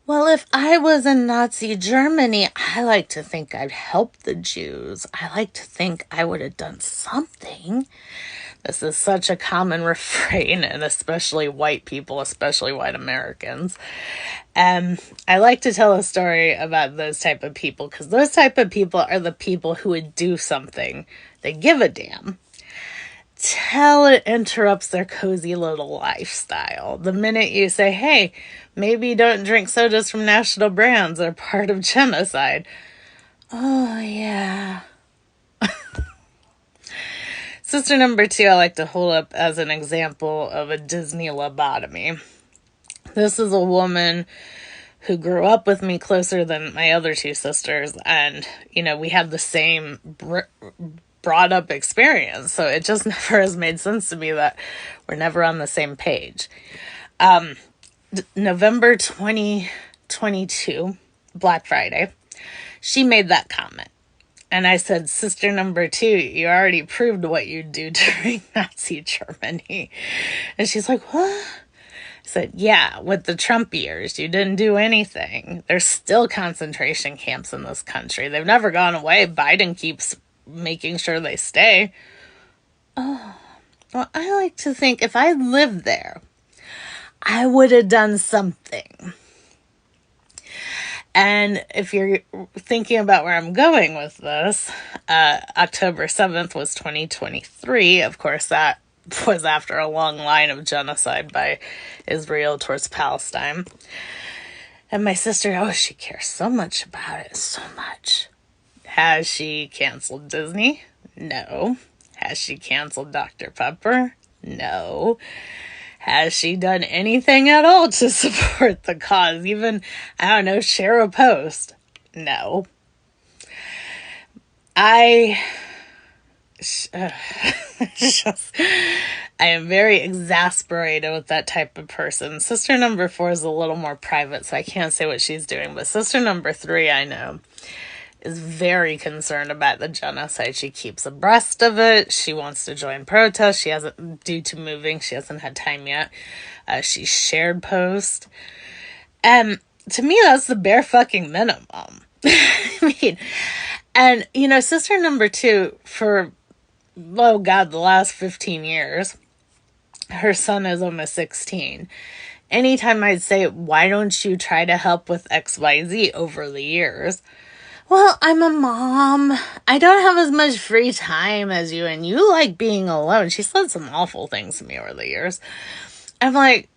Well, if I was in Nazi Germany, I like to think I'd help the Jews. I like to think I would have done something. This is such a common refrain, and especially white people, especially white Americans. I like to tell a story about those type of people because those type of people are the people who would do something. They give a damn till it interrupts their cozy little lifestyle. The minute you say, hey, maybe don't drink sodas from national brands, they're part of genocide. Oh, yeah. Sister number 2, I like to hold up as an example of a Disney lobotomy. This is a woman who grew up with me closer than my other 2 sisters, and, we had the same brought up experience, so it just never has made sense to me that we're never on the same page. November 2022, Black Friday, she made that comment. And I said, sister number 2, you already proved what you'd do during Nazi Germany. And she's like, what? I said, yeah, with the Trump years, you didn't do anything. There's still concentration camps in this country. They've never gone away. Biden keeps making sure they stay. Oh, well, I like to think if I lived there, I would have done something. And if you're thinking about where I'm going with this, October 7th was 2023. Of course, that was after a long line of genocide by Israel towards Palestine. And my sister, she cares so much about it, so much. Has she canceled Disney? No. Has she canceled Dr. Pepper? No. Has she done anything at all to support the cause? Even, share a post? No. I am very exasperated with that type of person. Sister number 4 is a little more private, so I can't say what she's doing. But sister number 3, I know, is very concerned about the genocide. She keeps abreast of it. She wants to join protests. She hasn't, due to moving, she hasn't had time yet. She shared posts. And to me, that's the bare fucking minimum. I mean, and, sister number 2, for, the last 15 years, her son is almost 16. Anytime I'd say, why don't you try to help with XYZ over the years? Well, I'm a mom. I don't have as much free time as you, and you like being alone. She said some awful things to me over the years. I'm like,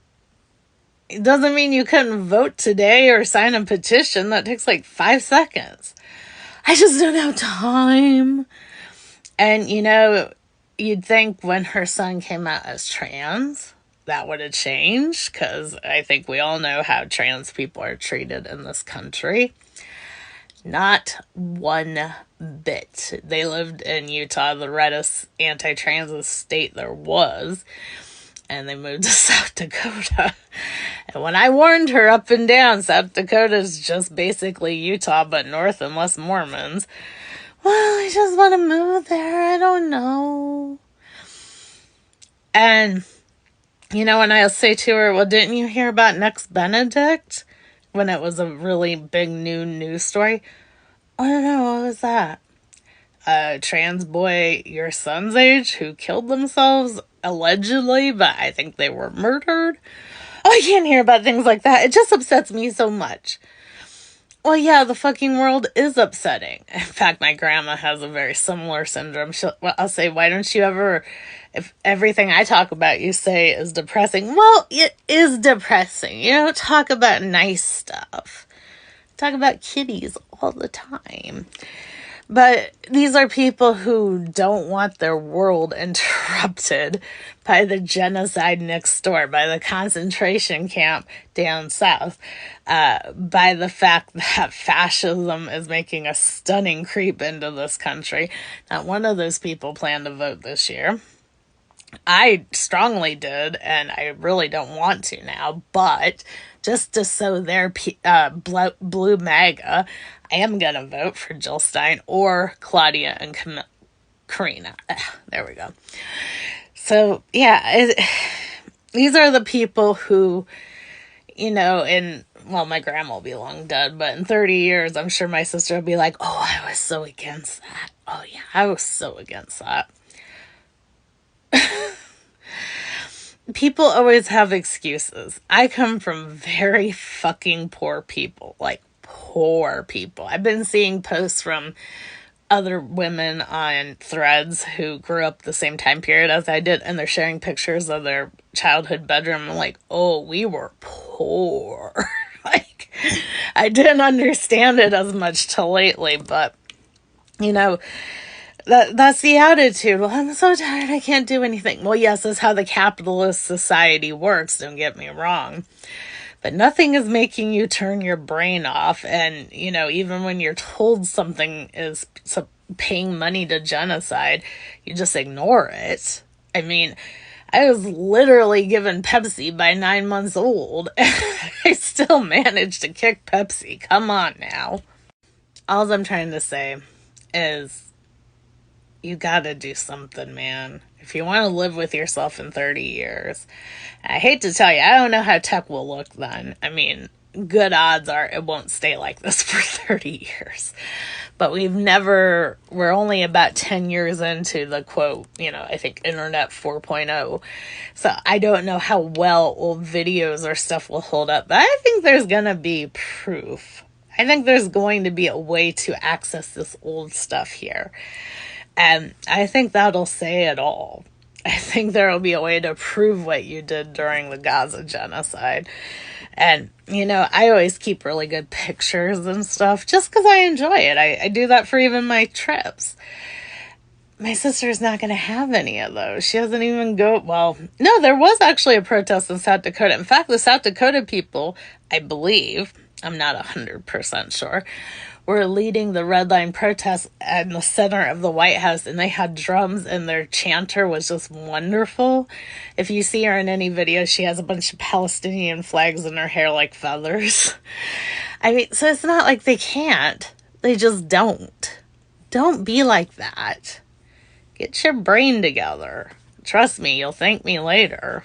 it doesn't mean you couldn't vote today or sign a petition. That takes like 5 seconds. I just don't have time. And, you'd think when her son came out as trans, that would have changed, because I think we all know how trans people are treated in this country. Not one bit. They lived in Utah, the reddest anti-trans state there was, and they moved to South Dakota. And when I warned her up and down, South Dakota is just basically Utah, but north and less Mormons. Well, I just want to move there. I don't know. And, when I say to her, well, didn't you hear about Next Benedict? When it was a really big new news story. I don't know, what was that? A trans boy your son's age who killed themselves, allegedly, but I think they were murdered. I can't hear about things like that. It just upsets me so much. Well, yeah, the fucking world is upsetting. In fact, my grandma has a very similar syndrome. I'll say, why don't you ever, if everything I talk about you say is depressing, well, it is depressing. You don't talk about nice stuff. Talk about kitties all the time. But these are people who don't want their world interrupted by the genocide next door, by the concentration camp down south, by the fact that fascism is making a stunning creep into this country. Not one of those people planned to vote this year. I strongly did, and I really don't want to now, but just to sow their blue MAGA, I am going to vote for Jill Stein or Claudia and Karina. There we go. So, yeah, these are the people who, in well, my grandma will be long dead, but in 30 years, I'm sure my sister will be like, oh, I was so against that. Oh, yeah, I was so against that. People always have excuses. I come from very fucking poor people, like poor people. I've been seeing posts from other women on threads who grew up the same time period as I did, and they're sharing pictures of their childhood bedroom. I'm like, oh, we were poor. Like, I didn't understand it as much till lately, but, you know, that's the attitude. Well, I'm so tired, I can't do anything. Well, yes, that's how the capitalist society works, don't get me wrong. But nothing is making you turn your brain off. And, you know, even when you're told something is paying money to genocide, you just ignore it. I mean, I was literally given Pepsi by 9 months old. I still managed to kick Pepsi. Come on now. All I'm trying to say is you gotta do something, man. If you want to live with yourself in 30 years, I hate to tell you, I don't know how tech will look then. I mean, good odds are it won't stay like this for 30 years. But we're only about 10 years into the quote, you know, I think Internet 4.0. So I don't know how well old videos or stuff will hold up. But I think there's going to be proof. I think there's going to be a way to access this old stuff here. And I think that'll say it all. I think there will be a way to prove what you did during the Gaza genocide. And, you know, I always keep really good pictures and stuff just because I enjoy it. I do that for even my trips. My sister's not going to have any of those. She doesn't even go, well, no, there was actually a protest in South Dakota. In fact, the South Dakota people, I believe, I'm not 100% sure, were leading the Red Line protest in the center of the White House, and they had drums, and their chanter was just wonderful. If you see her in any video, she has a bunch of Palestinian flags in her hair like feathers. I mean, so it's not like they can't. They just don't. Don't be like that. Get your brain together. Trust me, you'll thank me later.